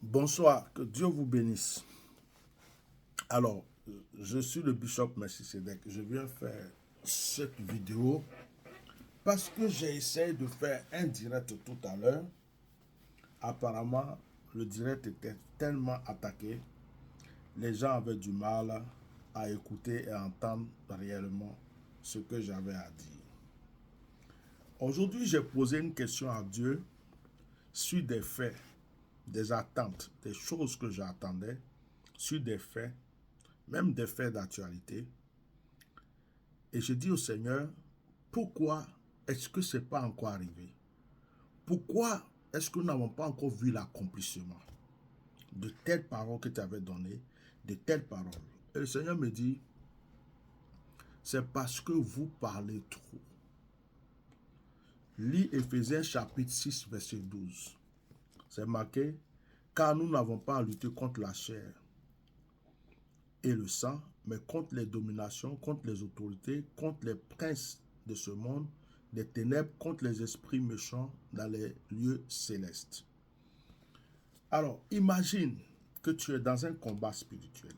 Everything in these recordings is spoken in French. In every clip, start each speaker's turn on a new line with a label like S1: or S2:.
S1: Bonsoir, que Dieu vous bénisse. Alors, je suis le bishop Melchisedec. Je viens faire cette vidéo parce que j'ai essayé de faire un direct tout à l'heure. Apparemment, le direct était tellement attaqué, les gens avaient du mal à écouter et à entendre réellement ce que j'avais à dire. Aujourd'hui, j'ai posé une question à Dieu sur des faits, des attentes, des choses que j'attendais, sur des faits, même des faits d'actualité. Et je dis au Seigneur, pourquoi est-ce que ce n'est pas encore arrivé? Pourquoi est-ce que nous n'avons pas encore vu l'accomplissement de telles paroles que tu avais données, de telles paroles? Et le Seigneur me dit, c'est parce que vous parlez trop. Lis Éphésiens chapitre 6, verset 12. C'est marqué, car nous n'avons pas à lutter contre la chair et le sang, mais contre les dominations, contre les autorités, contre les princes de ce monde, des ténèbres, contre les esprits méchants dans les lieux célestes. Alors, imagine que tu es dans un combat spirituel.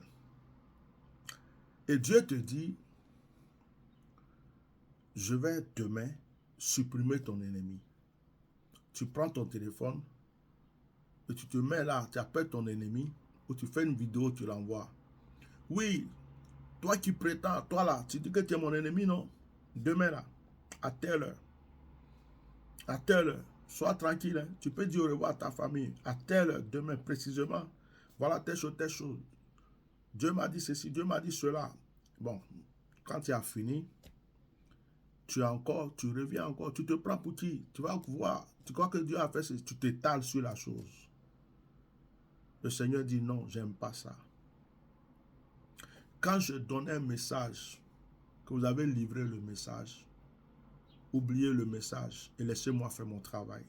S1: Et Dieu te dit, je vais demain supprimer ton ennemi. Tu prends ton téléphone et tu te mets là, tu appelles ton ennemi, ou tu fais une vidéo, tu l'envoies. Oui, toi qui prétends, toi là, tu dis que tu es mon ennemi, non? Demain là, à telle heure. À telle heure, sois tranquille, hein. Tu peux dire au revoir à ta famille. À telle heure, demain précisément, voilà telle chose, telle chose. Dieu m'a dit ceci, Dieu m'a dit cela. Bon, quand tu as fini, tu reviens encore, tu te prends pour qui? Tu vas voir, tu crois que Dieu a fait ceci, tu t'étales sur la chose. Le Seigneur dit non, j'aime pas ça. Quand je donne un message, que vous avez livré le message, oubliez le message et laissez-moi faire mon travail.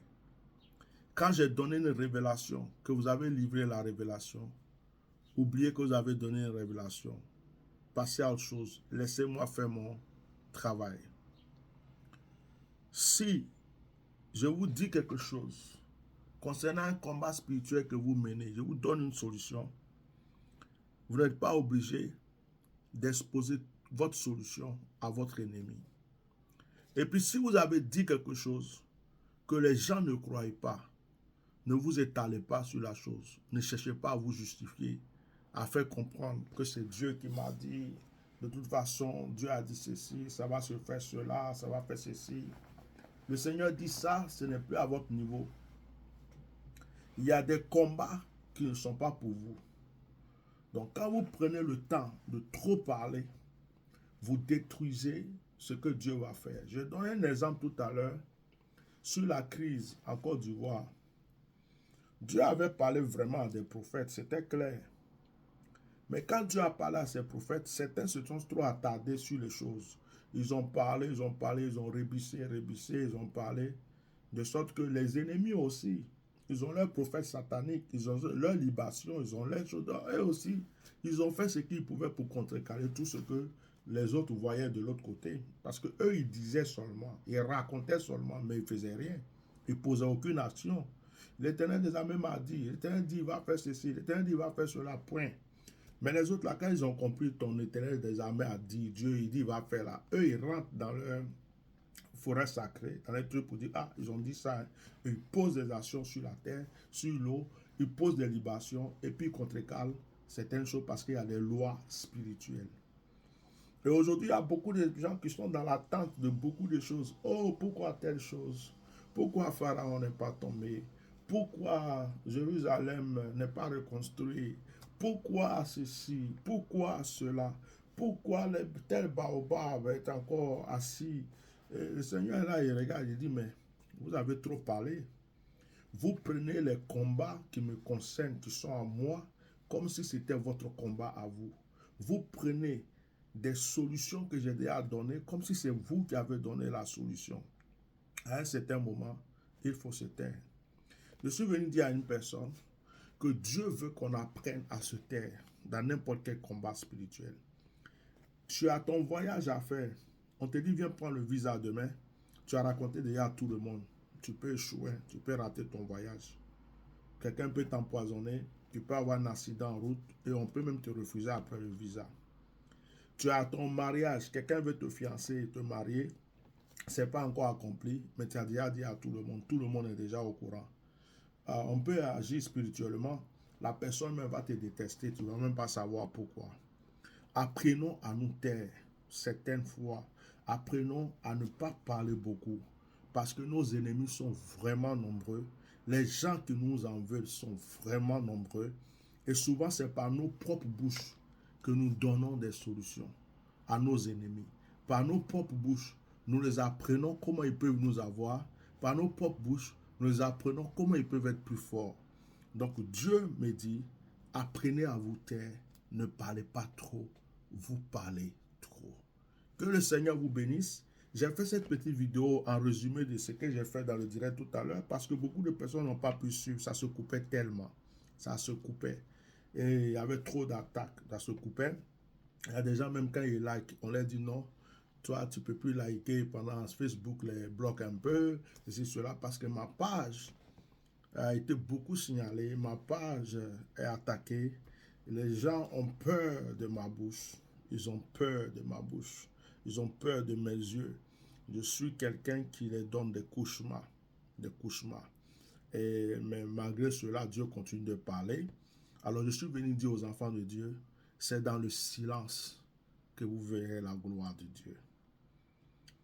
S1: Quand j'ai donné une révélation, que vous avez livré la révélation, oubliez que vous avez donné une révélation. Passez à autre chose. Laissez-moi faire mon travail. Si je vous dis quelque chose concernant un combat spirituel que vous menez, je vous donne une solution. Vous n'êtes pas obligé d'exposer votre solution à votre ennemi. Et puis si vous avez dit quelque chose que les gens ne croient pas, ne vous étalez pas sur la chose. Ne cherchez pas à vous justifier, à faire comprendre que c'est Dieu qui m'a dit. De toute façon, Dieu a dit ceci, ça va se faire cela, ça va faire ceci. Le Seigneur dit ça, ce n'est plus à votre niveau. Il y a des combats qui ne sont pas pour vous. Donc quand vous prenez le temps de trop parler, vous détruisez ce que Dieu va faire. Je donne un exemple tout à l'heure sur la crise en Côte d'Ivoire. Dieu avait parlé vraiment à des prophètes, c'était clair. Mais quand Dieu a parlé à ses prophètes, certains se sont trop attardés sur les choses. Ils ont parlé, ils ont rébissé, ils ont parlé. De sorte que les ennemis aussi, ils ont leurs prophètes sataniques, ils ont leurs libations, ils ont leurs choses. Eux aussi, ils ont fait ce qu'ils pouvaient pour contrecarrer tout ce que les autres voyaient de l'autre côté. Parce que eux, ils disaient seulement, ils racontaient seulement, mais ils ne faisaient rien. Ils ne posaient aucune action. L'Éternel des armées m'a dit, l'Éternel dit, il va faire ceci, l'Éternel dit, il va faire cela, point. Mais les autres, là, quand ils ont compris, ton Éternel des armées a dit, Dieu, il dit, il va faire là. Eux, ils rentrent dans leur forêt sacrée, dans les trucs pour dire, ah, ils ont dit ça. Hein. Ils posent des actions sur la terre, sur l'eau, ils posent des libations, et puis ils contrecarrent certaines choses parce qu'il y a des lois spirituelles. Et aujourd'hui, il y a beaucoup de gens qui sont dans l'attente de beaucoup de choses. Oh, pourquoi telle chose? Pourquoi Pharaon n'est pas tombé? Pourquoi Jérusalem n'est pas reconstruit? Pourquoi ceci? Pourquoi cela? Pourquoi tel baobab est encore assis? Et le Seigneur là, il regarde, il dit, mais vous avez trop parlé. Vous prenez les combats qui me concernent, qui sont à moi, comme si c'était votre combat à vous. Vous prenez des solutions que j'ai déjà données, comme si c'est vous qui avez donné la solution. À un certain moment, il faut se taire. Je suis venu dire à une personne que Dieu veut qu'on apprenne à se taire dans n'importe quel combat spirituel. Tu as ton voyage à faire. On te dit, viens prendre le visa demain. Tu as raconté déjà à tout le monde. Tu peux échouer, tu peux rater ton voyage. quelqu'un peut t'empoisonner, tu peux avoir un accident en route et on peut même te refuser après le visa. Tu as ton mariage, quelqu'un veut te fiancer et te marier, c'est pas encore accompli, mais tu as déjà dit à tout le monde est déjà au courant. On peut agir spirituellement, la personne même va te détester, tu ne vas même pas savoir pourquoi. Apprenons à nous taire certaines fois, apprenons à ne pas parler beaucoup, parce que nos ennemis sont vraiment nombreux, les gens qui nous en veulent sont vraiment nombreux, et souvent c'est par nos propres bouches que nous donnons des solutions à nos ennemis. Par nos propres bouches, nous les apprenons comment ils peuvent nous avoir. Par nos propres bouches, nous les apprenons comment ils peuvent être plus forts. Donc Dieu me dit, apprenez à vous taire, ne parlez pas trop, vous parlez trop. Que le Seigneur vous bénisse. J'ai fait cette petite vidéo en résumé de ce que j'ai fait dans le direct tout à l'heure parce que beaucoup de personnes n'ont pas pu suivre. Ça se coupait tellement. Ça se coupait. Et il y avait trop d'attaques. Ça se coupait. Il y a des gens, même quand ils like, on leur dit non. Toi, tu ne peux plus liker pendant Facebook, les bloque un peu. Et c'est cela parce que ma page a été beaucoup signalée. Ma page est attaquée. Les gens ont peur de ma bouche. Ils ont peur de ma bouche. Ils ont peur de mes yeux. Je suis quelqu'un qui les donne des cauchemars. Des cauchemars. Mais malgré cela, Dieu continue de parler. Alors je suis venu dire aux enfants de Dieu, c'est dans le silence que vous verrez la gloire de Dieu.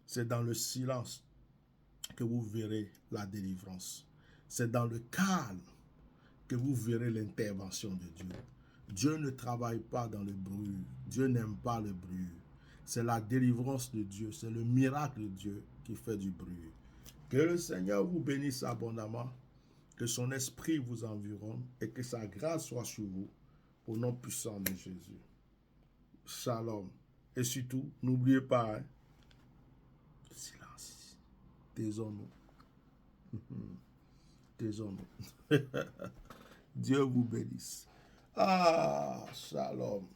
S1: C'est dans le silence que vous verrez la délivrance. C'est dans le calme que vous verrez l'intervention de Dieu. Dieu ne travaille pas dans le bruit. Dieu n'aime pas le bruit. C'est la délivrance de Dieu. C'est le miracle de Dieu qui fait du bruit. Que le Seigneur vous bénisse abondamment. Que son esprit vous environne et que sa grâce soit sur vous. Au nom puissant de Jésus. Shalom. Et surtout, n'oubliez pas, hein, silence. Taisons-nous. Taisons-nous. Dieu vous bénisse. Ah, shalom.